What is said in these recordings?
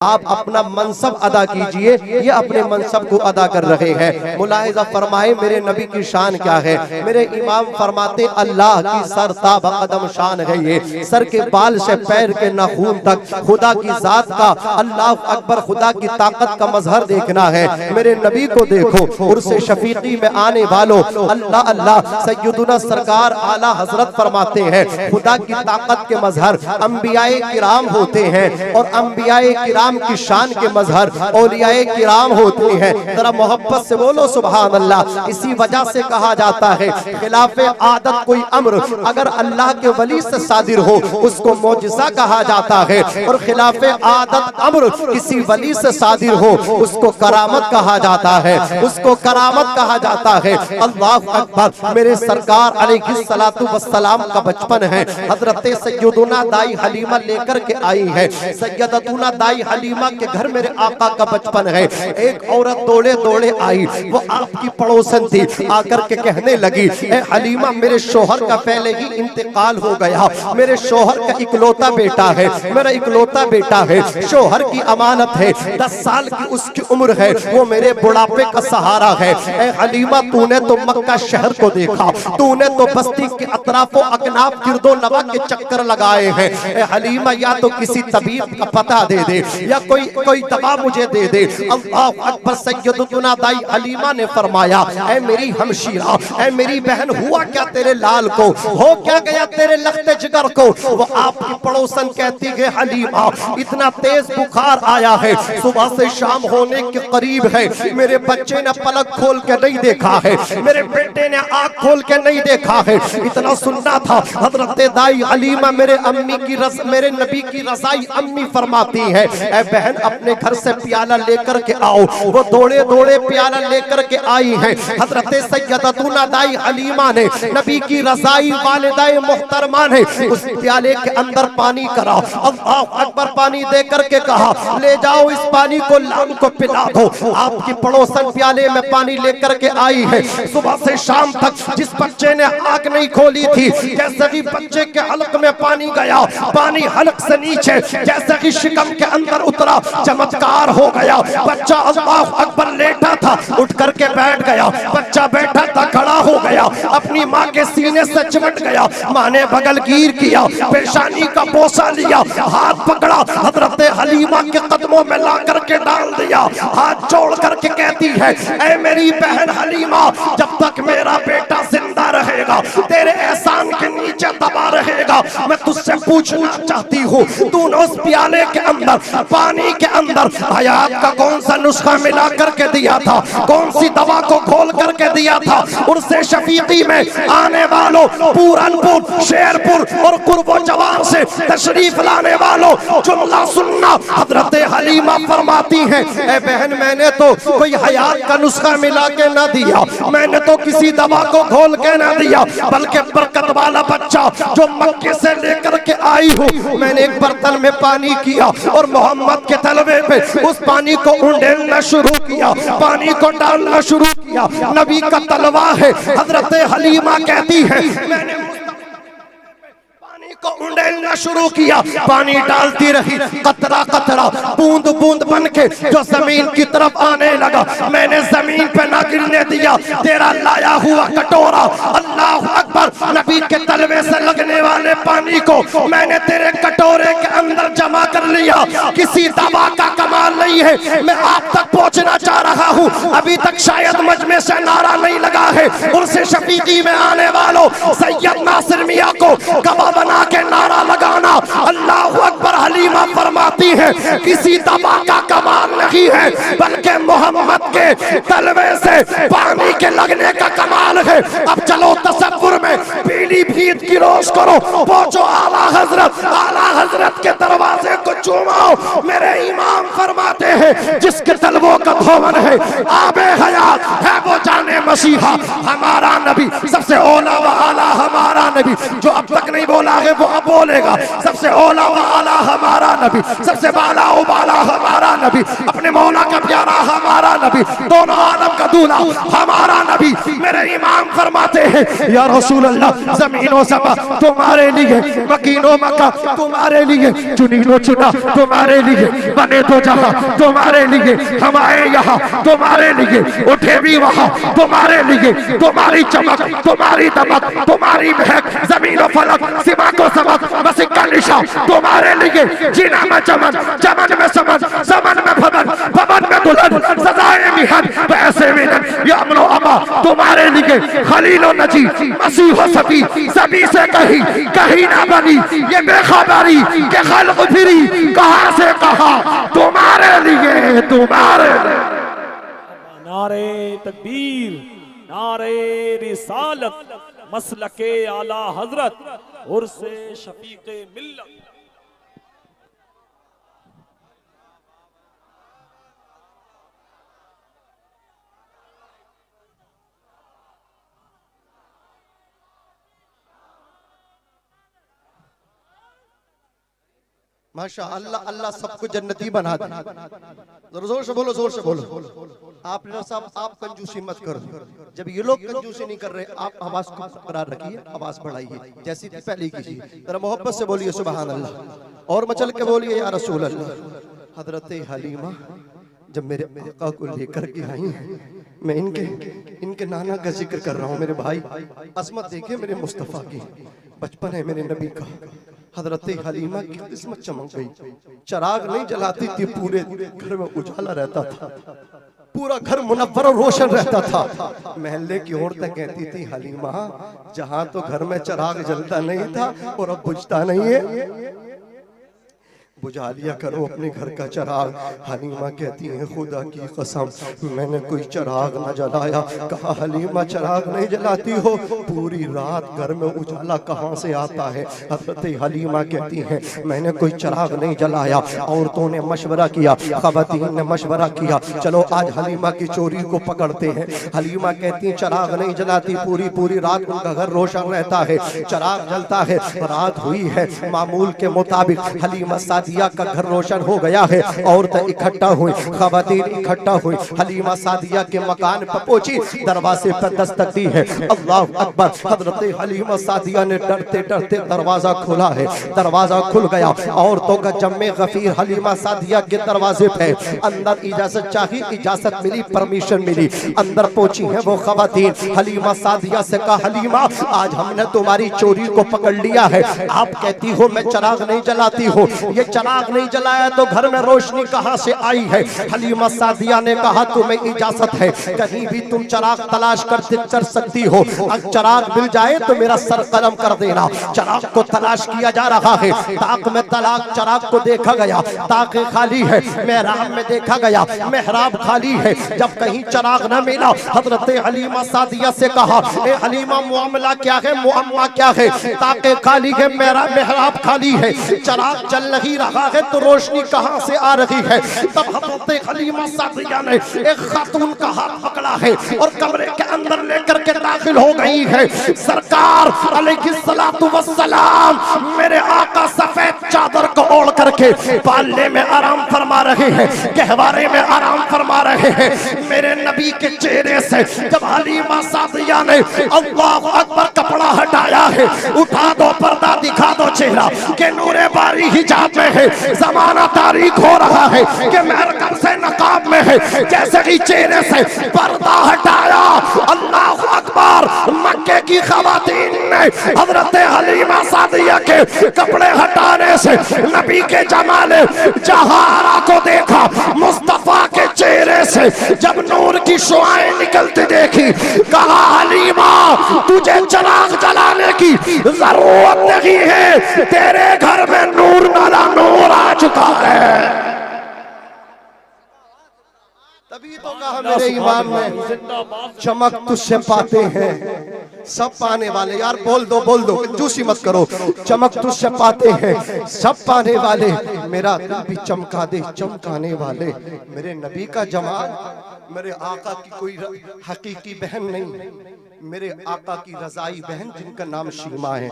आप अपना मनसब अदा कीजिए, ये अपने मनसब को अदा कर रहे हैं। मुलाहिजा फरमाए मेरे नबी की शान क्या है। मेरे इमाम फरमाते अल्लाह की सर ताब कदम शान है, ये सर के बाल से पैर के नाखून तक खुदा की जात का, अल्लाह अकबर, खुदा की ताकत का मजहर देखना है। मेरे नबी को देखो, उर्से शफीकी में आने वालों, अल्लाह अल्लाह सैयदुना सरकार आला हजरत फरमाते हैं खुदा की ताकत के मजहर अंबियाए किराम होते हैं, और अंबियाए किराम की शान के मजहर औलियाए किराम होते हैं। जरा मोहब्बत से बोलो सुभान अल्लाह। इसी वजह से कहा जाता है खिलाफे आदत कोई अम्र अगर अल्लाह के वली से सादिर हो उसको मौजिज़ा कहा जाता है, और खिलाफे आदत अम्र किसी वली से सादिर हो उसको करामत कहा जाता है, उसको करामत कहा जाता है। अल्लाह अकबर। मेरे सरकार अलैहिस्सलातु वस्सलाम का बचपन है, हजरत सैयदुना दाई हलीमा लेकर के आई है। सैयदतुना दाई हलीमा के घर मेरे आका का बचपन है। एक औरत दौड़े दौड़े आई, वो आपकी पड़ोसन थी, आकर के कहने लगी ए हलीमा, मेरे शोहर का पहले ही इंतकाल हो गया, मेरे शोहर का इकलौता बेटा है, मेरा इकलौता बेटा है, शोहर की अमानत है, 10 साल की उसकी उम्र है, वो मेरे बुढ़ापे का सहारा है। ए हलीमा, तूने तो मक्का शहर को देखा, तूने तो बस्ती के अतराफो अकनाफ गिरदो नवा के चक्कर लगाए हैं। ए हलीमा, या तो किसी तबीब का पता दे दे या कोई दवा मुझे दे दे। अल्लाह अकबर। सैयदतुना दाई हलीमा ने फरमाया ऐ मेरी हमशीरा, ऐ मेरी बहन, हुआ क्या तेरे लाल को, हो क्या गया तेरे लख्ते जिगर को। वो आपकी पड़ोसन कहती है हलीमा, इतना तेज बुखार आया है, सुबह से शाम होने के करीब है, मेरे बच्चे ने पलक खोल के नहीं देखा है, मेरे बेटे ने आँख खोल के नहीं देखा है। इतना सुनना था। हजरत दाई हलीमा मेरे नबी की रज़ाई अम्मी फरमाती है ऐ बहन, अपने घर से प्याला लेकर के आओ। वो दौड़े दौड़े प्याला लेकर के आई है। हजरत सैयदतुना दाई हलीमा ने नबी की रज़ाई वालिदाए मोहतरमा ने उस प्याले के अंदर पानी करा, अल्लाह अकबर, पानी दे करके कहा ले जाओ इस पानी को लाल को पिला दो। आपकी पड़ोसन प्याले में पानी लेकर के आई है। सुबह से शाम तक जिस बच्चे ने आँख नहीं खोली थी, जैसे कि बच्चे के हलक में पानी गया, पानी हलक से नीचे जैसे कि शिकम के अंदर उतरा, चमत्कार हो गया। बच्चा अल्लाह अकबर लेटा था, उठ करके बैठ गया, बच्चा बैठा था खड़ा हो गया, अपनी माँ के सीने से चिमट गया, माँ ने बगल गिर किया, पेशानी का बोसा लिया, हाथ पकड़ा, हजरत हलीमा के कदमों में ला करके डाल दिया, हाथ जोड़ करके कहती है ऐ मेरी बहन हलीमा, जब तक मेरा बेटा जिंदा रहेगा, तेरे एहसान के नीचे दबा रहेगा, मैं तुझसे पूछना चाहती हूँ, तूने उस प्याले के अंदर, पानी के अंदर हयात का कौन सा नुस्खा मिला करके दिया था, कौन सी दवा को घोल करके दिया था। उर्से शफीकी में आने वालों, पूरनपुर, शेरपुर और कुर्बो जवान से तशरीफ लाने वालों, जुमला सुनना। हजरत हलीमा फरमाती हैं ए बहन, मैंने तो कोई हयात का नुस्खा मिला के ना दिया, मैंने तो किसी दवा को घोल के ना दिया, बल्कि बरकत वाला बच्चा जो मक्के से लेकर के आई हूँ, मैंने एक बर्तन में पानी किया और मोहम्मद के तलवे पे उस पानी को उंडेलना शुरू किया, पानी को डालना शुरू किया। नबी का तलवा है। हजरत हलीमा कहती है मैंने को उंडेलना शुरू किया, पानी डालती रही, कतरा कतरा, बूंद बूंद बन के जो जमीन की तरफ आने लगा, मैंने जमीन पे ना गिरने दिया, तेरा लाया हुआ कटोरा, अल्लाह अकबर, नबी के तलवे से लगने वाले पानी को मैंने तेरे कटोरे के अंदर जमा कर लिया। किसी दवा का कमाल नहीं है, मैं आप तक पहुंचना चाह रहा हूँ, अभी तक शायद मजमे से नारा नहीं लगा है। उर्से शफीकी में आने वालों, सैयद नासिर मियां को गवाह बना के नारा लगाना। अल्लाह अकबर। हलीमा फरमाती है किसी दवा का कमाल नहीं है, बल्कि मोहम्मद के तलवे से पानी के लगने का कमाल है। अब चलो तसव्वुर में पीली भीत की रोश करो, पहुंचो आला हजरत के दरवाजे को चूमाओ। मेरे इमाम फरमाते हैं जिसके तलवों का धोवन है, आबे हयात है, वो जाने मसीहा हमारा नबी, सबसे औला व आला हमारा नबी, जो अब तक नहीं बोला है वो अब बोलेगा, सबसे औला व आला हमारा नबी, सबसे बाला व बाला हमारा नबी, अपने मौला का प्यारा हमारा नबी, दोनों आलम का दूल्हा हमारा नबी। मेरे इमाम फरमाते हैं या रसूल अल्लाह, ज़मीनो समा तुम्हारे लिए, मकीनो मक्का तुम्हारे लिए, चुनीनो चुना तुम्हारे लिए, बने तो जहां तुम्हारे लिए, हम आए यहाँ तुम्हारे लिए, उठे भी वहां तुम्हारे लिए। तुम्हारी चमक, तुम्हारी दमक, तुम्हारी महक, जमीन और फलक, सिमा को समक, मसिका निशा तुम्हारे लिए। जीना में चमन, चमन में समन, समन में भवन, भवन में दुल्हन, सजाए मिहन, वैसे मिलन, ये अमनो अमा तुम्हारे लिए। खलीलो नजी, मसीह सभी, सभी से कहीं कहीं ना बनी ये बेखबरी के खल्क फिरी, कहां से कहा तुम्हारे लिए, तुम्हारे लिए। नारे तकबीर, नारे रिसालत, मसलके आला हजरत और से शफीक़े मिल्लत। माशा अल्लाह, अल्लाह सबको जन्नती बना दे। जोर से बोलो, जोर से बोलो। आप साहब, आप कंजूसी मत करो। जब ये लोग कंजूसी नहीं कर रहे, आप आवाज को बरकरार रखिए, आवाज बढ़ाइए, जैसी थी पहले कीजिए। जरा मोहब्बत से बोलिए सुभान अल्लाह, और मचल के बोलिए या रसूल अल्लाह। हजरत हलीमा जब मेरे आका को लेकर के आई, मैं इनके नाना का जिक्र कर रहा हूँ। मेरे भाई अजमत देखिए मेरे मुस्तफ़ा की, बचपन है मेरे नबी का। हजरत हलीमा की किस्मत चमक गई। चिराग नहीं जलाती थी, पूरे घर में उजाला रहता था, पूरा घर मुनव्वर और रोशन रहता था। महल्ले की औरतें कहती थी हलीमा जहां तो घर में चिराग जलता नहीं था और अब बुझता नहीं है, बुझा लिया करो अपने घर का चिराग। हलीमा कहती है खुदा की कसम मैंने कोई चिराग न जलाया। कहा हलीमा चिराग नहीं जलाती हो, पूरी रात घर में उजाला कहाँ से आता है? हजरत हलीमा कहती है मैंने कोई चिराग नहीं जलाया। औरतों ने मशवरा किया, ख़वातीन ने मशवरा किया, चलो आज हलीमा की चोरी को पकड़ते हैं। हलीमा कहती है चिराग नहीं जलाती, पूरी पूरी रात उनका घर रोशन रहता है, चिराग जलता है। रात हुई है, मामूल के मुताबिक हलीमा सादिया का घर रोशन हो गया है। औरतें इकट्ठा हुई, ख़वातीन इकट्ठा हुई, हलीमा सादिया के मकान पर पहुंची, दरवाजे पर दस्तक दी है। अल्लाह अकबर। हजरत हलीमा सादिया ने डरते डरते दरवाजा खोला है, दरवाजा खुल गया। औरतों का जम्मे गफीर हलीमा सादिया के दरवाजे पे, अंदर इजाजत चाहिए, इजाजत मिली, परमिशन मिली, अंदर पहुंची है वो ख़वातीन। हलीमा सादिया से कहा हलीमा आज हमने तुम्हारी चोरी को पकड़ लिया है। आप कहती हो मैं चिराग नहीं जलाती हूँ, ये चिराग नहीं जलाया तो घर में रोशनी कहां से आई है? हलीमा सादिया ने कहा तुम्हें इजाजत है, कहीं भी तुम चिराग तलाश कर सकती हो, अगर चिराग मिल जाए तो मेरा सर कलम कर देना। चिराग को तलाश किया जा रहा है, ताक में तलाक चिराग को देखा गया, ताक खाली है। मेहराब में देखा गया, मेहराब खाली है। जब कहीं चिराग न मिला, हजरत हलीमा सादिया से कहा ए हलीमा मामला क्या है, मुअम्मा क्या है? ताके खाली है, मेरा मेहराब खाली है, चिराग जल नहीं रहा है तो रोशनी कहां से आ रही है? तब हजरत हलीमा सादिया ने एक खातून का हाथ पकड़ा है और कमरे के अंदर लेकर के दाखिल हो गई है। सरकार अलैहिस्सलातु वस्सलाम मेरे आका सफेद चादर को ओढ़ करके पालने में आराम फरमा रहे हैं, गहवारे में आराम फरमा रहे हैं। मेरे नबी के चेहरे से जब हलीमा सादिया ने अल्लाहु अकबर कपड़ा हटाया है, उठा दो पर्दा, दिखा दो चेहरा के नूरे बारी हिजाब में है, जमाना तारीख हो रहा है कि महरकम से नकाब में है। जैसे ही चेहरे से पर्दा हटाया, अल्लाह अकबर, मक्के की ख़वातीन ने हजरत हलीमा सादिया के कपड़े हटाने से नबी के जमाले जहारा को देखा। मुस्तफा के चेहरे से जब नूर की शुआएं निकलती देखी, कहा हलीमा तुझे चिराग जलाने की जरूरत नहीं है, तेरे घर में नूर नाला नूर आ चुका है। तभी तो कहा मेरे इमाम ने चमक तुझसे पाते हैं सब पाने वाले। यार बोल दो कंजूसी मत करो। चमक तुझसे पाते हैं सब पाने वाले, मेरा दिल भी चमका दे चमकाने वाले। मेरे नबी का जमाल, मेरे आका की कोई हकीकी बहन नहीं, मेरे आका की रजाई बहन जिनका नाम शीमा है।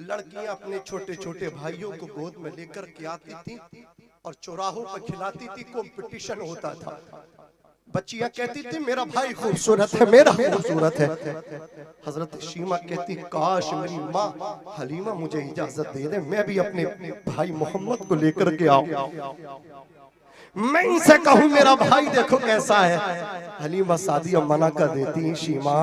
लड़कियां अपने छोटे छोटे भाइयों को गोद में लेकर के आती थी और चौराहों पर खिलाती थी, कंपटीशन होता था। बच्चियां कहती थी मेरा भाई खूबसूरत है, मेरा खूबसूरत है। हजरत शीमा कहती काश मेरी माँ हलीमा मुझे इजाजत दे दे, मैं भी अपने भाई मोहम्मद को लेकर के आऊं, मैं इनसे कहूं मेरा भाई देखो कैसा है। हलीमा सादिया मना कर देती, शीमा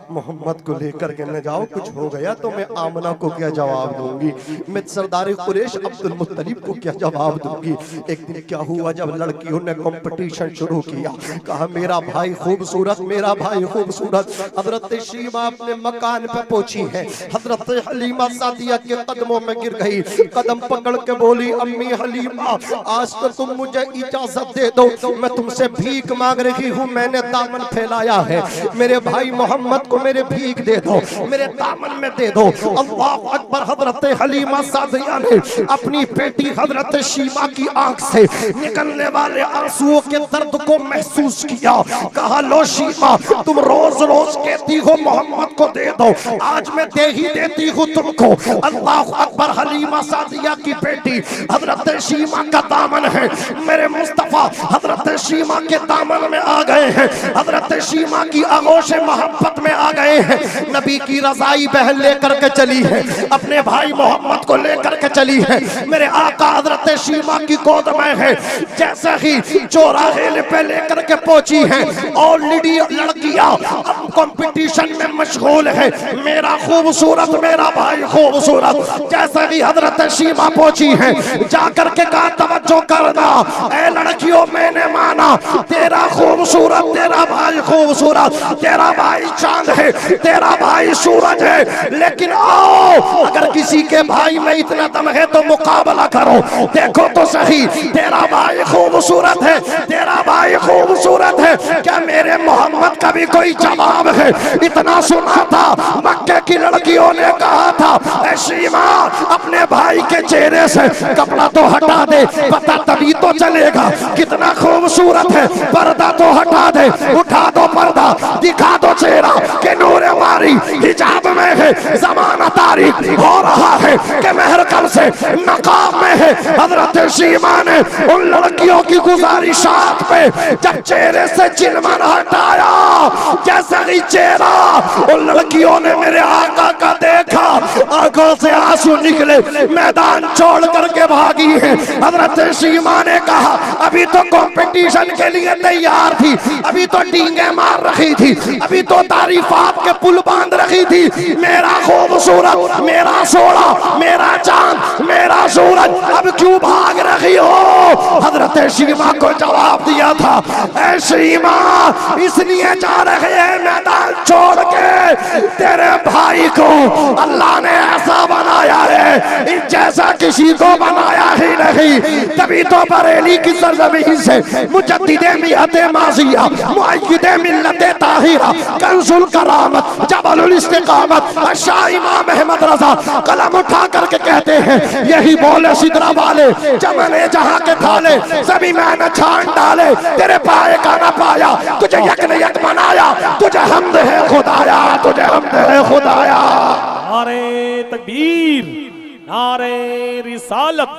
मोहम्मद को लेकर के न जाओ, कुछ हो गया तो मैं आमना को क्या जवाब दूंगी, मैं सरदार कुरैश अब्दुल मुत्तलिब को क्या जवाब दूंगी। एक दिन क्या हुआ, जब लड़कियों ने कंपटीशन शुरू किया, कहा मेरा भाई खूबसूरत, मेरा भाई खूबसूरत। हजरत शीमा अपने मकान पे पहुंची है, हजरत हलीमा सादिया के कदमों में गिर गई, कदम पकड़ के बोली अम्मी हलीमा आज तो तुम मुझे इजाजत दे दो, मैं तुमसे भीख मांग रही हूँ, मैंने दामन फैलाया है, मेरे भाई मोहम्मद को मेरे भीख दे दो, मेरे दामन में दे दो। अल्लाह अकबर। हजरत हलीमा सादिया ने अपनी बेटी हजरत शीमा की आंख से निकलने वाले आंसुओं के दर्द को महसूस किया, कहा लो शीमा तुम रोज रोज कहती हो मोहम्मद को दे दो, आज मैं दे ही देती हूँ तुमको। अल्लाह अकबर। हलीमा सादिया की बेटी हजरत शीमा का दामन है, मेरे मुस्तफा हजरत शीमा के दामन में आ गए हैं, हजरत शीमा की आगोश मोहब्बत में आ गए हैं। नबी की रजाई बहन लेकर के चली है, अपने भाई मोहम्मद को लेकर के चली है, मेरे आका हजरत शीमा की गोद में है। जैसे ही चौराहे पे लेकर के पहुंची है, ऑलरेडी लड़कियां कंपटीशन में मशगूल है, मेरा खूबसूरत, मेरा भाई खूबसूरत। जैसे ही हजरत शीमा पहुंची है, जाकर के कहा तवज्जो करना ए लड़कियों, मैंने माना तेरा खूबसूरत, तेरा भाई खूबसूरत, तेरा भाई चांद है, तेरा भाई सूरज है, लेकिन आओ अगर किसी के भाई में इतना दम है तो मुकाबला करो, देखो तो सही तेरा भाई खूबसूरत है, तेरा भाई खूबसूरत है, क्या मेरे मोहम्मद का भी कोई जवाब है। इतना सुना था मक्के की लड़कियों ने कहा था ऐ शीमा अपने भाई के चेहरे से कपड़ा तो हटा दे, पता तभी तो चलेगा कितना खूबसूरत है, पर्दा तो हटा दे, उठा दो पर्दा, दिखा दो चेहरा के नूरे मारी हिजाब में है, जमाना तारीख हो रहा है कि महर कब से नकाब में है। हजरत शीमा ने उन लड़कियों की गुजारिशात पे जब चेहरे से चिलमन हटाया, जैसा ही चेहरा उन लड़कियों ने मेरे आका का देखा, आंखों से आंसू निकले, मैदान छोड़ करके भागी है। हजरत शीमा ने कहा अभी तो कंपटीशन के लिए तैयार थी, अभी तो डींगे मार रही थी, अभी तो तारीफात के पुल बांध रही थी, मेरा खूबसूरत, मेरा सोना, मेरा चांद, मेरा सूरज, अब क्यों भाग रही हो। हजरत शीमा को जवाब दिया था ऐ शीमा इसलिए जा रहे हैं मैदान छोड़ के, तेरे भाई को अल्लाह ने ऐसा बनाया है इन जैसा किसी को बनाया ही नहीं, तभी तो बरेली की सरजमीन से मुजद्दिदे मिल्लत माज़िया, मुअय्यिदे मिल्लत ताहिरा, कंजुल करामत, जबलुल इस्तिकामत, शाह इमाम अहमद रजा कलम उठा करके कहते हैं यही बोले सिदरा वाले, जमने जहां के थाले सभी मैंने छान डाले, तेरे पाए का ना पाया, तुझे यक ने यक मनाया, तुझे हम्द है खुदाया, तुझे हम्द है खुदाया। नारे तकबीर, नारे रिसालत,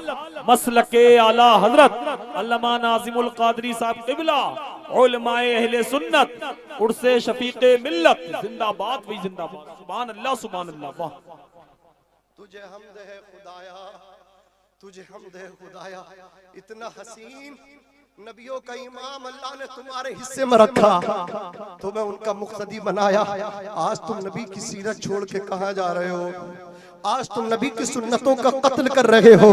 मसलके आला हजरत अल्लामा नाज़िमुल क़ादरी साहब क़िबला, उलमाए अहले सुन्नत, उर्से शफीक़े मिल्लत, जिंदाबाद वही जिंदाबाद। सुभान अल्लाह, सुभान अल्लाह। वाह, तुझे हम्द है खुदाया, तुझे हम्द है खुदाया। इतना हसीन नबियों का इमाम अल्लाह ने तुम्हारे हिस्से में रखा, तुम्हें उनका मुक्तदी बनाया। आज तुम नबी की सीरत छोड़ के कहां जा रहे हो? आज तुम नबी की सुन्नतों का कत्ल कर रहे हो।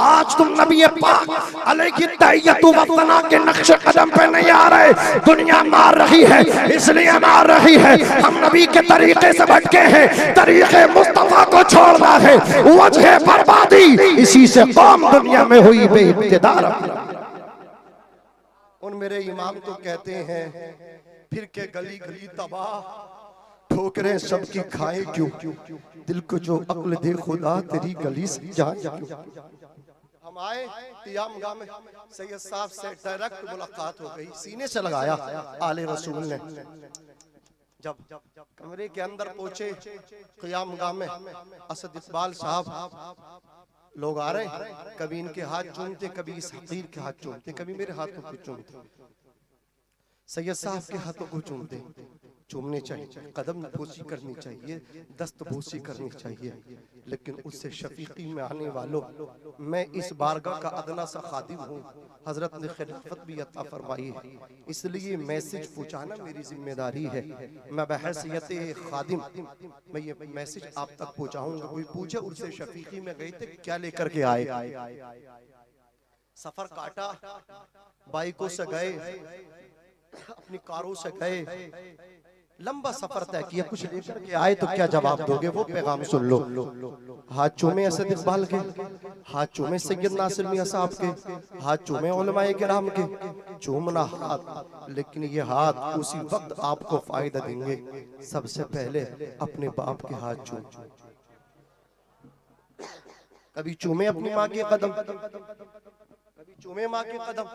आज तुम नबी पाक अलैहि तहियतु व सना के नक्शे कदम पे नहीं आ रहे। दुनिया मार रही है, इसलिए मार रही है, हम नबी के तरीके से भटके हैं, तरीके मुस्तफा को छोड़ना है, वजह बर्बादी, इसी से कौम दुनिया में हुई बेइब्तिदार। उन मेरे इमाम तो कहते हैं फिर के गली गली तबाह, ठोकरें सबकी खाए क्यों, दिल को जो अक्ल दे खुदा तेरी गली से जा जा। हम आए क़ियाम गाह में, सैयद साहब से डायरेक्ट मुलाकात हो गई, सीने से लगाया आले रसूल ने। जब कमरे के अंदर पहुंचे क़ियाम गाह में, असद इकबाल साहब लोग आ रहे हैं, कभी इनके हाथ चूमते, कभी इस हकीर के हाथ चूमते, कभी मेरे हाथों को चूमते, सैयद साहब के हाथों को चूमते। चूमने चाहिए, कदम बोसी करनी चाहिए, दस्त बोसी करनी चाहिए, लेकिन उससे शफीकी में आने वालों, मैं इस बारगाह का अदना सा खादिम हूँ। हजरत ने खिलाफत भी अता फरमाई है, इसलिए मैसेज पहुँचाना मेरी जिम्मेदारी है। मैं बहैसियत खादिम मैं ये मैसेज आप तक पहुँचाऊंगा। कोई पूछे उनसे शफीकी में गए थे, क्या लेकर के आए? सफर काटा, बाइकों से गए, अपनी कारों से गए, लंबा सफर तय किया, कुछ लेकर के आए तो क्या जवाब दोगे? वो पैगाम सुन लो। हाथ चूमे असद इकबाल के, हाथ चूमे सैयद नासिर मियां साहब के, हाथ चूमे उलमाए किराम के। चूमना हाथ, लेकिन ये हाथ उसी वक्त आपको फायदा देंगे। सबसे पहले अपने बाप के हाथ चूम, कभी चूमे अपनी माँ के कदम, कभी चूमे माँ के कदम,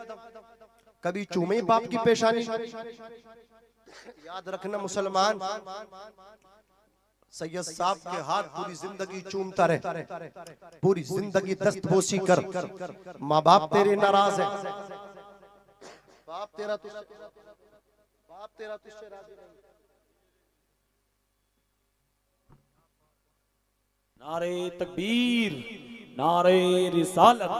कभी चूमे बाप की पेशानी। याद रखना मुसलमान, सैयद साहब के हाथ पूरी जिंदगी चूमता रहे, पूरी जिंदगी दस्तबोसी कर। माँ बाप तेरे नाराज है, बाप तेरा तुझसे राजी नहीं। नारे तकबीर, नारे रिसालत,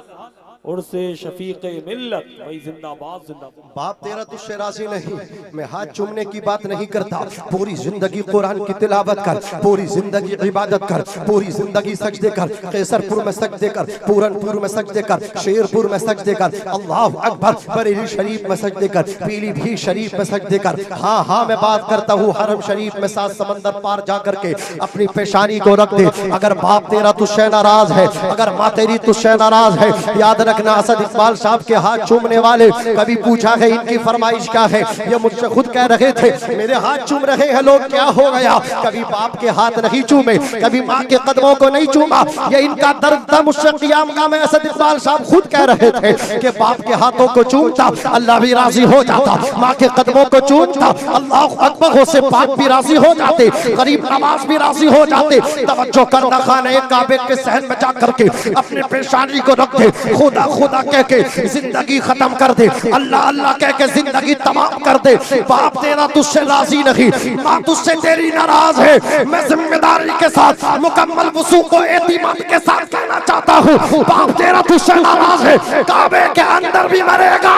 उर्से शफीक मिल्लत, वही जिंदाबाद जिंदाबाद। बाप तेरा तुझसे राजी नहीं, मैं हाथ चूमने की बात नहीं करता। पूरी जिंदगी कुरान की तिलावत कर, पूरी जिंदगी इबादत कर, पूरी जिंदगी सजदे कर, कैसरपुर में सजदे कर, पूरनपुर में सजदे कर, शेरपुर में सजदे कर, अल्लाह अकबर, बरेली शरीफ में सजदे कर, पीलीभीत शरीफ में सजदे कर। हाँ हाँ मैं बात करता हूँ हरम शरीफ में 7 समंदर पार जा करके अपनी पेशानी को रख दे। अगर बाप तेरा तुझसे नाराज है, अगर माँ तेरी तुझसे नाराज है, याद रखना असद इकबाल साहब के हाथ चूमने वाले, कभी पूछा है इनकी फरमाइश क्या है? ये मुझसे खुद कह रहे थे, मेरे हाथ चूम रहे हैं लोग, क्या हो गया? कभी बाप के हाथ नहीं चूमे, कभी माँ के कदमों को नहीं चूमा। ये इनका दर्द था। मुझसे क़ियाम गाह में असद इकबाल साहब खुद कह रहे थे कि बाप के हाथों को चूमता, अल्लाह भी राजी हो जाता। माँ के कदमों को चूमता, अल्लाह अकबर से पाक भी राजी हो जाते, गरीब नवाज भी राजी हो जाते। तवज्जो करना, खाने काबे के सहन में जा करके अपनी पेशानी को रख दे, खुदा खुदा कह के जिंदगी खत्म कर दे, अल्लाह अल्लाह कह के जिंदगी तमाम कर दे। बाप तेरा तुझसे राजी नहीं, माँ तुझसे तेरी नाराज है। मैं जिम्मेदारी के साथ, मुकम्मल वसूख को एतिमाद के साथ कहना चाहता हूँ, बाप तेरा तुझसे नाराज है, काबे के अंदर भी मरेगा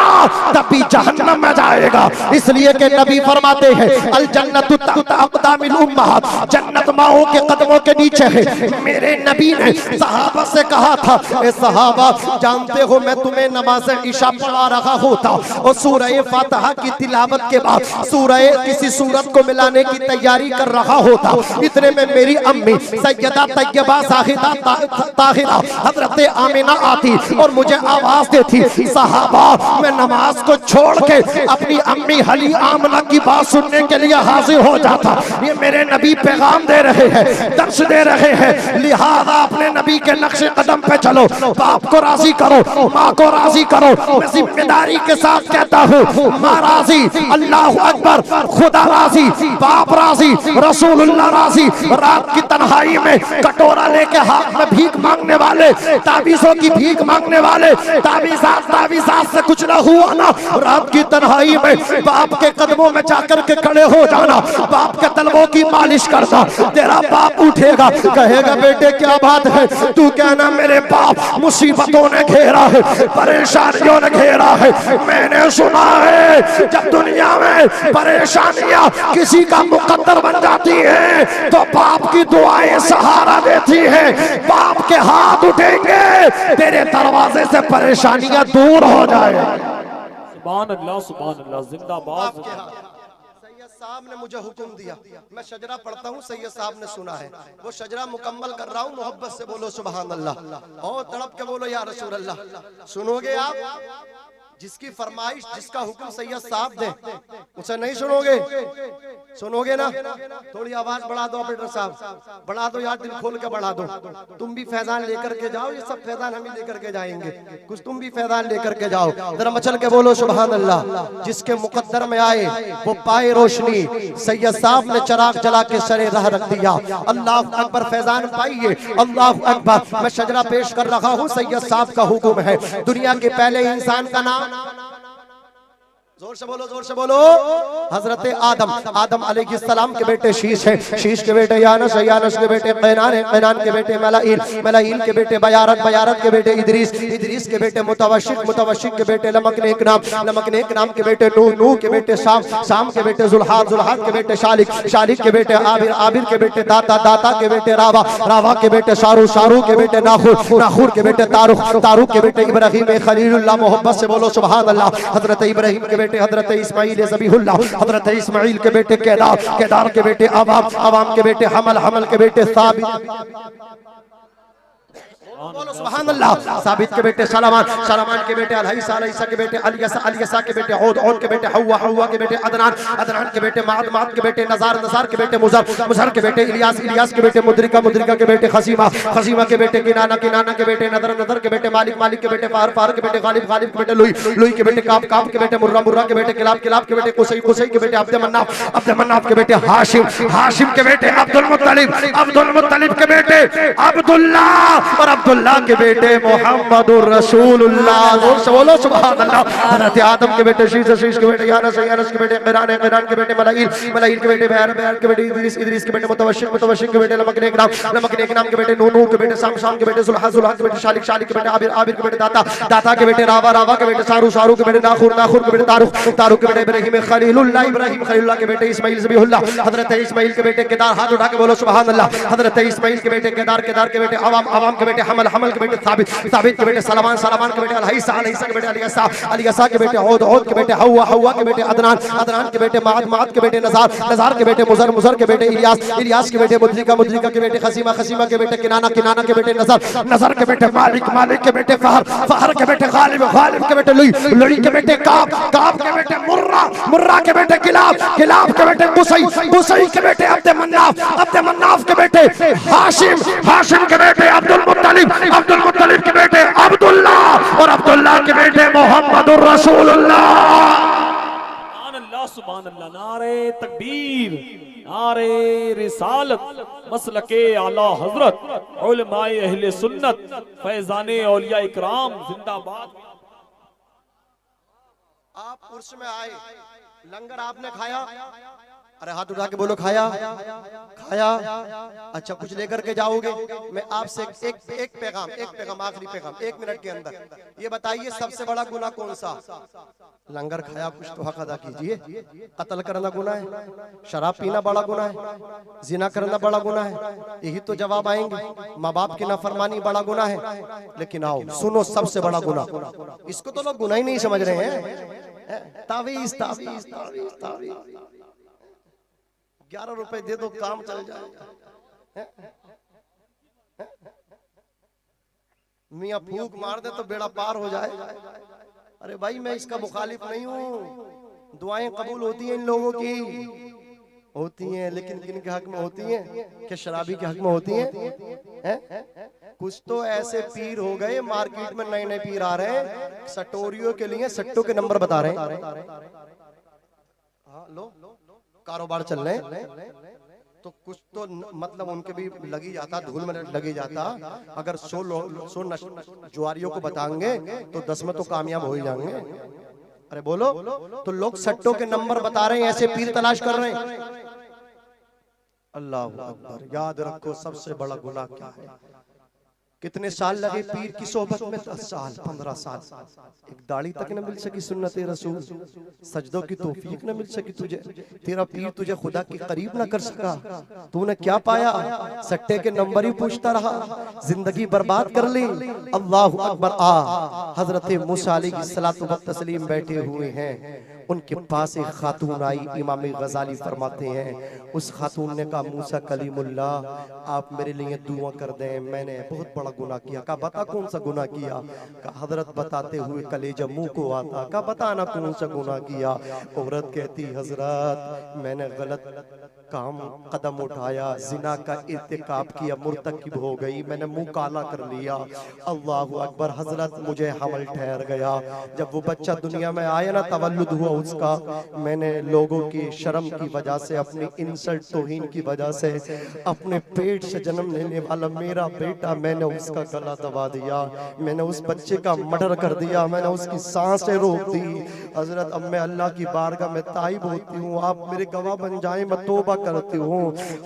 तब भी जहन्नम में जाएगा। इसलिए कि नबी फरमाते हैं अल जन्नतु तहत अक़दामिल उम्महात, जन्नत माओं के कदमों के नीचे है। मेरे नबी ने सहाबा से कहा था, ए सहाबा जानते हो मैं तुम्हें नमाज इशा पढ़ा रहा होता और सूरह फातिहा की तिलावत के बाद सूरह किसी सूरत को मिलाने की तैयारी कर रहा होता। इतने में मेरी अम्मी सैयदा तैयबा साहिदा ताहिरा हजरत आमिना आती और मुझे आवाज देती, सहाबा मैं नमाज को छोड़ के अपनी अम्मी हली आमना की बात सुनने के लिए हाजिर हो जाता। ये मेरे नबी पैगाम दे रहे हैं, दर्श दे रहे हैं, लिहाजा अपने नबी के नक्शे कदम पे चलो, बाप को राजी करो, माँ को राजी करो। मैं जिम्मेदारी के साथ कहता हूँ, माँ राजी, अल्लाह अकबर, खुदा राजी, बाप राजी, रसूलुल्लाह राजी। रात की तन्हाई में कटोरा लेके हाथ में भीख मांगने वाले, ताबीज़ों की भीख मांगने वाले, ताबीज़ात से कुछ ना हुआ ना, रात की तन्हाई में बाप के कदमों में जाकर के खड़े हो जाना, बाप के तलवों की मालिश करना। तेरा बाप उठेगा, कहेगा बेटे क्या बात है? तू कहना मेरे बाप मुसीबतों ने घेरा है, परेशानियों ने घेरा है। मैंने सुना है जब दुनिया में परेशानियां किसी का मुकद्दर बन जाती है तो बाप की दुआएं सहारा देती है। बाप के हाथ उठेंगे, तेरे दरवाजे से परेशानियां दूर हो जाए। सुभान अल्लाह, जिंदाबाद। सैयद साहब ने मुझे हुक्म दिया, मैं शजरा पढ़ता हूँ, सैयद साहब ने सुना है, वो शजरा मुकम्मल कर रहा हूँ। मोहब्बत से बोलो सुभान अल्लाह और तड़प के बोलो या रसूल अल्लाह। सुनोगे आप? जिसकी फरमाइश, जिसका हुक्म सैयद साहब दे, उसे नहीं सुनोगे? सुनोगे ना? थोड़ी आवाज बढ़ा दो ऑपरेटर साहब, बढ़ा दो यार, दिल खोल के बढ़ा दो। तुम भी फैजान लेकर के जाओ, ये सब फैजान हम ही लेकर के जाएंगे, कुछ तुम भी फैजान लेकर के जाओ। जरा मचल के बोलो सुभान अल्लाह। जिसके मुकद्दर में आए वो पाए रोशनी, सैयद साहब ने चराग जला के सरे राह रख दिया। अल्लाह अकबर, फैजान पाइए, अल्लाह अकबर। मैं शजरा पेश कर रहा हूँ, सैयद साहब का हुक्म है। दुनिया के पहले इंसान का नाम, जोर से बोलो, जोर से बोलो, हजरत आदम। आदम अलैहिस्सलाम के बेटे शीश है, शीश के बेटे यानस है, यानस के बेटे कैनान है, कैनान के बेटे मलाइल, मलाइल के बेटे बयारत, बयारत के बेटे इदरीस, इदरीस के बेटे मुतवशिक, मुतवशिक के बेटे लमक नेक नाम, लमक नेक नाम के बेटे नूह, नूह के बेटे शाम, शाम के बेटे जुल्हाद, जुल्हाद के बेटे शालिक, शालिक के बेटे आबिर, आबिर के बेटे दाता, दाता के बेटे रावा, रावा के बेटे शारू, शारू के बेटे नाखुर, नाखुर के बेटे तारुख, तारुख के बेटे इब्राहिम खलीलुल्लाह। मोहब्बत से बोलो सुभान अल्लाह। हजरत इब्राहिम के बेटे हजरत इस्माइल ज़बीहुल्लाह, हजरत इस्माइल के बेटे केदार, केदार के बेटे अवाम, अवाम के बेटे हमल, हमल के बेटे साबित, बोलो सुभान अल्लाह। साबित के बेटे सलामान, सलामान के बेटे अलैसा, अलैसा के बेटे अलियसा, अलियसा के बेटे औद, औद के बेटे हव्वा, हव्वा के बेटे अदनान, अदनान के बेटे माद, माद के बेटे नजार, नजार के बेटे मुजर, मुजर के बेटे इलियास, इलियास के बेटे मुद्रिका, मुद्रिका के बेटे खसीमा, खसीमा के बेटे किनाना, किनाना के बेटे नदर, नदर के बेटे मालिक, मालिक के बेटे फार, फार के बेटे गालिब, गालिब के बेटे लुई, लुई के बेटे काब, काब के बेटे मुर्रा, मुर्रा के बेटे किलाब, किलाब के बेटे कुसै, कुसै के बेटे अब्द मन्नाफ, अब्द मन्नाफ के बेटे हाशिम, हाशिम के बेटे अब्दुल मुत्तलिब, अब्दुल मुत्तलिब के बेटे अब्दुल्ला, और अब्दुल्ला के बेटे मोहम्मदुर रसूलुल्लाह। बोलो सुभान अल्लाह। हज़रत आदम के बेटे शीश, शीश के बेटे यानस, यानस के बेटे क़िरान, क़िरान के बेटे मलाइल, मलाइल के बेटे बयार, बयार के बेटे इदरीस, इदरीस के बेटे मुतवशिक, मुतवशिक के बेटे लमक नेक नाम, लमक नेक नाम के बेटे नूह, नूह के बेटे शाम, शाम के बेटे जुल्हा, जुल्हा के बेटे शालिक, शालिक के बेटे आबिर, आबिर के बेटे दाता, दाता के बेटे रावा, रावा के बेटे शारू, शारू के बेटे नाखुर, नाखुर के बेटे तारुख, तारुख के बेटे इब्राहिम खलीलुल्लाह, इब्राहिम खलीलुल्लाह के बेटे इस्माइल ज़बीहुल्लाह, हज़रत इस्माइल के बेटे केदार। हाथ उठा के बोलो सुभान अल्लाह। हज़रत इस्माइल के बेटे केदार, केदार के बेटे अवाम, अवाम के बेटे हमल, हमल के बेटे साबित, साबित के बेटे सलामान, सलामान के बेटे अलैसा, अलैसा के बेटे अलियसा, अलियसा के बेटे औद, औद के बेटे हव्वा, हव्वा के बेटे अदनान, अदनान के बेटे माद, माद के बेटे नजार, नजार के बेटे मुजर, मुजर के बेटे इलियास, इलियास के बेटे मुद्रिका, मुद्रिका के बेटे खसीमा, खसीमा के बेटे किनाना, किनाना के बेटे नजर, नजर के बेटे मालिक, मालिक के बेटे फहर, फहर के बेटे गालिब, गालिब के बेटे लुई, लुई के बेटे काब, काब के बेटे मुर्रा, मुर्रा के बेटे किलाब, किलाब के बेटे कुसै, कुसै के बेटे अब्द मन्नाफ, अब्द मन्नाफ के बेटे हाशिम, हाशिम के बेटे अब्दुल मुत्तलिब, अब्दुल मुत्तलिब के बेटे अब्दुल्ला, और अब्दुल्ला के बेटे मोहम्मदुर रसूलुल्लाह। सुभान अल्लाह। नारे तकबीर, नारे रिसालत, मसलके आला हजरत, उलमाए अहले सुन्नत, फैजाने औलिया इकराम जिंदाबाद। आप उर्स में आए, लंगर आपने खाया? अरे हाथ उठा के बोलो खाया, खाया। अच्छा कुछ लेकर के जाओगे? मैं आपसे एक पैगाम, आखिरी पैगाम, 1 मिनट के अंदर ये बताइए, सबसे बड़ा गुनाह कौन सा? लंगर खाया, कुछ तो हक अदा कीजिए। कत्ल करना गुनाह है, शराब पीना बड़ा गुनाह है, जिना करना बड़ा गुनाह है, यही तो जवाब आएंगे। माँ बाप की नाफरमानी बड़ा गुनाह है, लेकिन आओ सुनो सबसे बड़ा गुनाह, इसको तो लोग गुनाह ही नहीं समझ रहे हैं। तावीज़, तावीज़, तावीज़, तावीज़, 11 रुपए दे दो काम चल जाएगा। मियाँ फूक मार दे तो बेड़ा पार हो जाए। अरे भाई मैं इसका मुखालिफ नहीं हूँ, दुआएं कबूल होती हैं इन लोगों की, होती हैं, लेकिन किन के हक में होती हैं? क्या शराबी के हक में होती हैं? कुछ तो ऐसे पीर हो गए, मार्केट में नए नए पीर आ रहे हैं, सटोरियों के लिए सट्टों के नंबर बता रहे हैं। हाँ लो कारोबार चल रहे हैं, तो कुछ तो मतलब उनके भी लगी जाता, धूल में लगी जाता। अगर 100 जुआरियों को बताएंगे तो 10 में तो कामयाब हो ही जाएंगे। अरे बोलो, तो लोग सट्टों के नंबर बता रहे हैं, ऐसे पीर तलाश कर रहे हैं। अल्लाह अकबर। याद रखो सबसे बड़ा गुनाह क्या है। कितने साल लगे पीर की सोहबत में? 10 साल, 15 साल। एक दाढ़ी तक न मिल सकी सुन्नत रसूल, सजदों की तौफीक न मिल सकी तुझे, तेरा पीर तुझे खुदा के करीब न कर सका। तूने क्या पाया? सट्टे के नंबर ही पूछता रहा, जिंदगी बर्बाद कर ली। अल्लाह अकबर। हजरत मूसा अलैहिस्सलातु व तस्लीम बैठे हुए हैं, उनके पास एक खातून आई, इमाम गजाली फरमाते हैं उस खातून ने कहा मूसा कलीमुल्लाह आप मेरे लिए दुआ कर दें, मैंने बहुत बड़ा गुनाह किया। कहा बता कौन सा गुनाह किया? कहा हजरत बताते हुए कलेजा मुंह को आता। कहा बताना कौन सा गुनाह किया? औरत कहती हजरत मैंने गलत काम कदम उठाया, जिना का इर्तिकाब किया, मुर्तकिब हो गई, मैंने मुंह काला कर लिया। अल्लाहु अकबर। हजरत मुझे हमल ठहर गया। जब वो बच्चा दुनिया में आया ना, तवल्लुद हुआ उसका, मैंने लोगों की शर्म की वजह से, अपनी इंसल्ट तौहीन की वजह से, अपने पेट से जन्म लेने वाला मेरा बेटा, मैंने उसका गला दबा दिया, मैंने उस बच्चे का मर्डर कर दिया, मैंने उसकी सांसें रोक दी। हजरत अब मैं अल्लाह की बारगाह में ताइब होती हूँ, आप मेरे गवाह बन जाएं, मैं तौबा करती हूँ।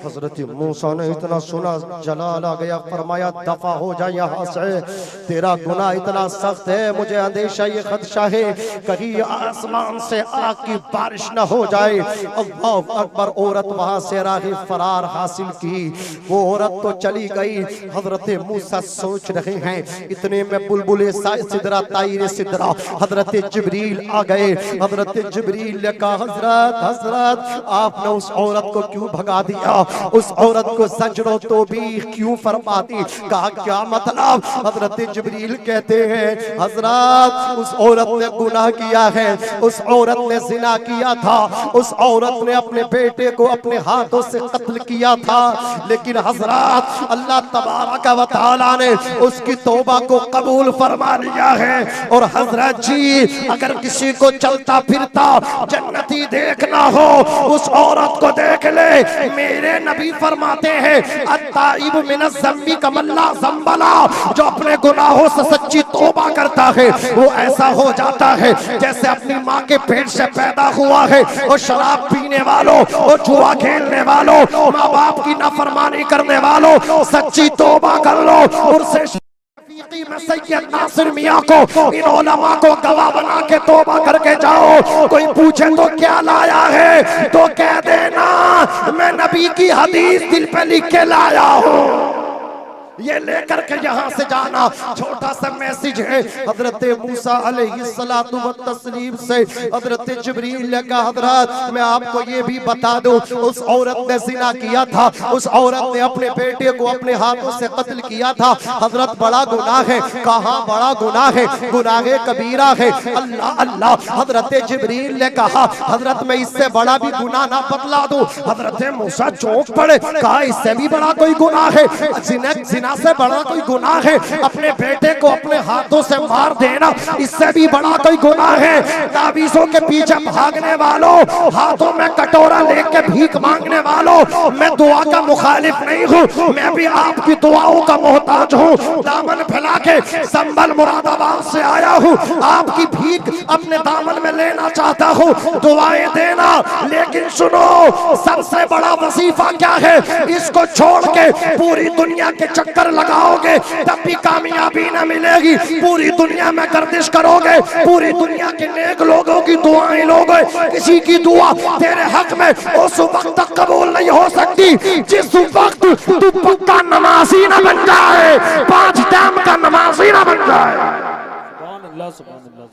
हजरत मूसा ने इतना सुना, जलाल आ गया, फरमाया दफा हो जा यहाँ से, तेरा गुनाह इतना सख्त है, मुझे अंदेशा ये खदशा है कहीं आसमान से आग की बारिश न हो जाए। अल्लाह अकबर। औरत वहां से राह फरार हासिल की, वो औरत तो चली गई। हजरत मूसा सोच रहे हैं, इतने में बुलबुले सिदरा ताईर सिदरा हजरत जिब्रील आ गए। हजरत जिब्रील ने कहा हजरत हजरत आपने उस औरत को क्यों भगा दिया? उस औरत को सजरो तो भी क्यों फरमाती? कहा क्या मतलब? हजरत जिब्रील कहते हैं हजरत उस औरत ने गुनाह किया है, उस औरत ने जिना किया था, उस औरत ने अपने बेटे को अपने हाथों से कत्ल किया था, लेकिन हजरत अल्लाह तबारक व तआला ने उसकी तौबा को कबूल फरमा लिया है। और हजरत जी अगर किसी को चलता फिरता जन्नती देखना हो, उस औरत को देख ले। मेरे नबी फरमाते हैं अत्ताइब मिनज़ ज़म्बि कमल्ला ज़म्बला, जो अपने गुनाहों से सच्ची तौबा करता है वो ऐसा हो जाता है जैसे अपनी माँ के पेट से पैदा हुआ है। और शराब पीने वालों और जुआ खेलने वालों, माँ बाप की नाफरमानी करने वालों, सच्ची तौबा कर लो। उनसे सैयद नासिर मियां को, इन उलमा को गवाह बना के तौबा करके जाओ। कोई पूछे तो क्या लाया है तो कह देना मैं नबी की हदीस दिल पे लिख के लाया हूँ, ये लेकर के यहाँ से जाना। छोटा सा मैसेज है हजरत मूसा अलैहिस्सलातु व तस्लीम से। हजरत जिब्रील ने कहा हजरत मैं आपको ये भी बता दूं, उस औरत ने जिना किया था, उस औरत ने अपने बेटे को अपने हाथों से कत्ल किया था। हजरत बड़ा गुनाह है। कहाँ बड़ा गुनाह है? गुनाह कबीरा है। अल्लाह अल्लाह। हजरत जिब्रील ने कहा हजरत मैं इससे बड़ा भी गुनाह ना बतला दूं? हजरत मूसा चौंक पड़े। कहा इससे भी बड़ा कोई गुनाह है? जिना से बड़ा कोई गुनाह है अपने बेटे को अपने हाथों से मार देना? इससे भी बड़ा कोई गुनाह है ताबीज़ों के पीछे भागने वालों, हाथों में कटोरा लेके भीख मांगने वालों, मैं दुआ का मुखालिफ नहीं हूँ, मैं भी आपकी दुआओं का मोहताज हूँ। दामन फैला के संभल मुरादाबाद से आया हूँ, आपकी भीख अपने दामन में लेना चाहता हूँ, दुआएं देना। लेकिन सुनो सबसे बड़ा वजीफा क्या है? इसको छोड़ के पूरी दुनिया के चक्कर लगाओगे तब भी कामयाबी न मिलेगी। पूरी दुनिया में गर्दिश करोगे, पूरी दुनिया के नेक लोगों की दुआएं लोगे, किसी की दुआ तेरे हक में उस वक्त तक कबूल नहीं हो सकती जिस वक्त तू पक्का नमाजी न बन जाए, 5 टाइम का नमाजी न बन जाए।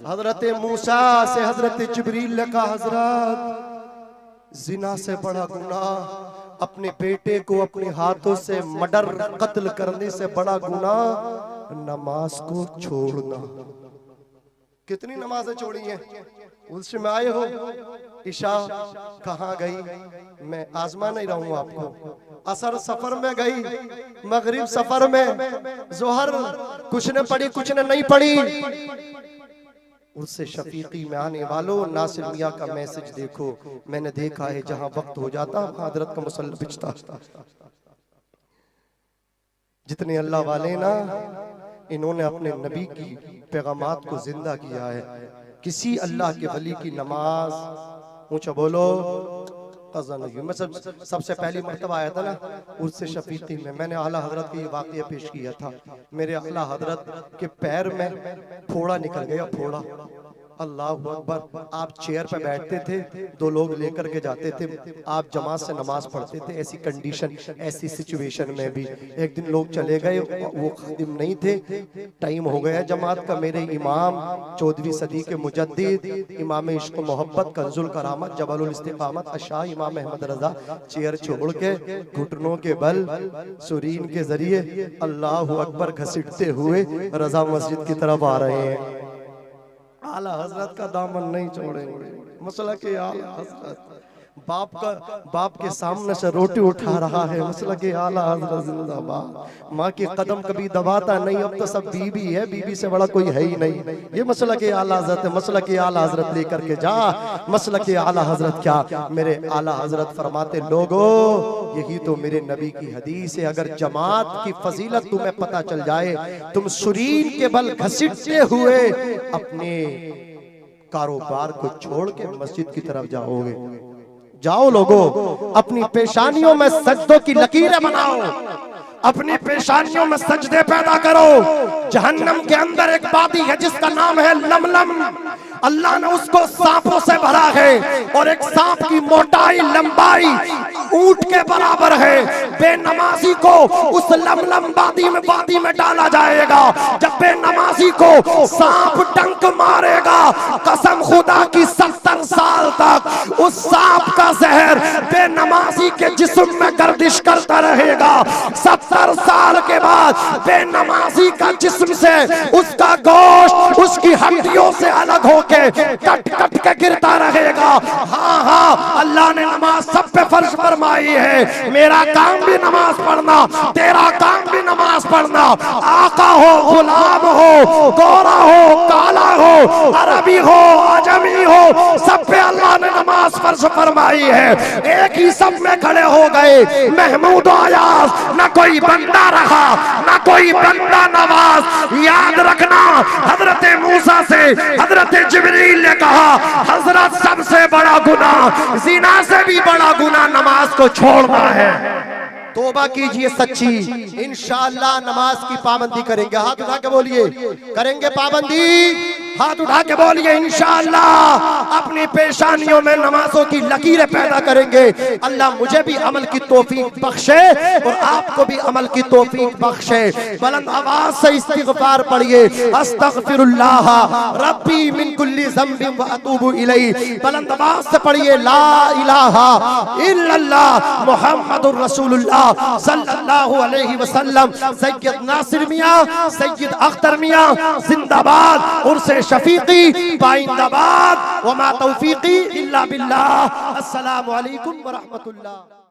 हजरत मूसा से हजरत जिब्रील ने कहा हजरत जिना से बड़ा गुनाह अपने बेटे को अपने हाथों से मर्डर कत्ल करने से बड़ा गुनाह नमाज को छोड़ना। कितनी नमाजें छोड़ी हैं? उलझ में आए हो। इशा कहाँ गई? मैं आजमा नहीं रहूं आपको। असर सफर में गई, मगरिब सफर में, जोहर कुछ ने पढ़ी कुछ ने नहीं पढ़ी। उससे शफीकी में आने वालों नासिर मियां का मैसेज देखो। मैंने देखा है जहां वक्त हो जाता हजरत का मुसल्ला बिछता। जितने अल्लाह वाले ना इन्होंने अपने नबी की पैगामात को जिंदा किया है। किसी अल्लाह के वली की नमाज ऊंचा बोलो कज़ा नहीं। मैं सबसे पहली मर्तबा आया था ना उससे शफीकी में, मैंने आला हजरत का ये वाक़या पेश किया था। मेरे आला हजरत के पैर में फोड़ा निकल गया, फोड़ा। अल्लाह अकबर। आप चेयर पे बैठते थे, दो लोग लेकर के जाते थे, आप जमात से नमाज पढ़ते थे। ऐसी कंडीशन, ऐसी सिचुएशन में भी एक दिन लोग चले गए, वो खादिम नहीं थे, टाइम हो गया जमात का। मेरे इमाम 14वीं सदी के मुजद्दिद इमाम इश्क मोहब्बत कंजुल करामत जबलुल इस्तिकामत अशाह इमाम अहमद रजा चेयर छोड़ के घुटनों के बल सुरीन के जरिए अल्लाह अकबर घसीटते हुए रजा मस्जिद की तरफ आ रहे हैं। आला हजरत का दामन नहीं छोड़ेंगे। मसला के आला हजरत बाप के सामने से रोटी उठा रहा है। मसला के आला हजरत जिंदाबाद। माँ की कदम कभी दबाता नहीं, अब तो सब बीबी है, बीबी से बड़ा कोई है ही नहीं। ये मसला के आला हजरत है। मसला के आला हजरत लेकर के जा। मसला के आला हजरत क्या, मेरे आला हजरत फरमाते लोगो, यही तो मेरे नबी की हदीस है। अगर जमात की फजीलत तुम्हें पता चल जाए, तुम सुरीन के बल घसीटते हुए अपने कारोबार को छोड़ के मस्जिद की तरफ जाओगे। जाओ लोगों, अपनी पेशानियों में सजदों की लकीरें बनाओ, अपनी पेशानियों में सजदे पैदा करो। जहन्नम के अंदर एक वादी है जिसका नाम है लमलम। अल्लाह ने उसको सांपों से भरा है और एक सांप की मोटाई लंबाई ऊंट के बराबर है। बेनमाजी को उस लमलम वादी में डाला जाएगा। जब बेनमाजी को सांप डंक मारेगा, कसम खुदा की 70 साल तक उस सांप का जहर बेनमाजी के जिस्म में गर्दिश करता रहेगा। 70 साल के बाद बेनमाजी का जिस्म से उसका गोश्त उसकी हड्डियों से अलग होके कट कट के गिरता रहेगा। हाँ, अल्लाह ने नमाज सब पे फर्ज फरमाई है। मेरा काम भी नमाज पढ़ना, तेरा काम भी नमाज पढ़ना। आका हो, गुलाम हो, गोरा हो, काला हो, अरबी हो, अजमी हो, सब पे अल्लाह ने नमाज फर्ज फरमाई है। एक ही सब में खड़े हो गए महमूद आयाज, न कोई बंदा रहा न कोई बंदा नवाज। याद रखना, हजरत मूसा से हजरत जिब्रील ने कहा, हजरत सबसे बड़ा गुनाह, ज़िना से भी बड़ा गुनाह नमाज को छोड़ना है। तौबा कीजिए सच्ची, इंशाअल्लाह नमाज की पाबंदी करेंगे। हाथ उठा के बोलिए, करेंगे पाबंदी। हाथ उठा के बोलिए, इंशाअल्लाह अपनी पेशानियों में नमाजों की लकीरें पैदा करेंगे। अल्लाह मुझे भी अमल की तौफीक बख्शे और आपको भी अमल की तौफीक बख्शे। बुलंद आवाज से इस्तिग़फार पढ़िए, अस्तग़फिरुल्लाह रब्बी मिन कुल्ली ज़ंबिन व अतूबु इलैहि। बुलंद आवाज से पढ़िए, ला इलाहा इल्लल्लाह मुहम्मदुर रसूलुल्लाह सल्लल्लाहु अलैहि वसल्लम। सैयद नासिर मियां, सैयद अख्तर मियां जिंदाबाद। उर्से शफीकी पाइंदाबाद। वमा तौफीकी इल्ला बिल्लाह। अस्सलामु अलैकुम व रहमतुल्लाह।